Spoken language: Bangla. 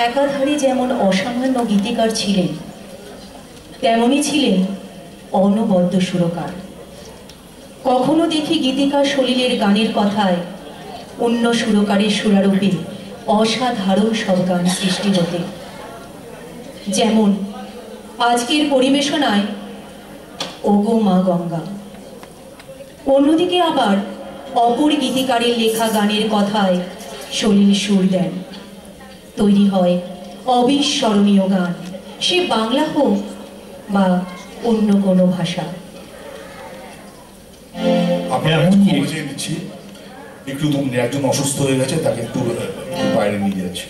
একাধারে যেমন অসামান্য গীতিকার ছিলেন, তেমনি ছিলেন অনবদ্য সুরকার। কখনো দেখি গীতিকার সলিলের গানের কথায় অন্য সুরকারের সুরারোপে অসাধারণ সব গান সৃষ্টি হতে, যেমন আজকের পরিবেশনায় ওগো মা গঙ্গা। অন্যদিকে আবার অপর গীতিকারের লেখা গানের কথায় সলিল সুর দেন, তৈরি হয় অবিস্মরণীয় গান, সে বাংলা হোক বা অন্য কোনো ভাষা। একটু একজন অসুস্থ হয়ে গেছে, তাকে একটু বাইরে নিয়ে যাচ্ছে।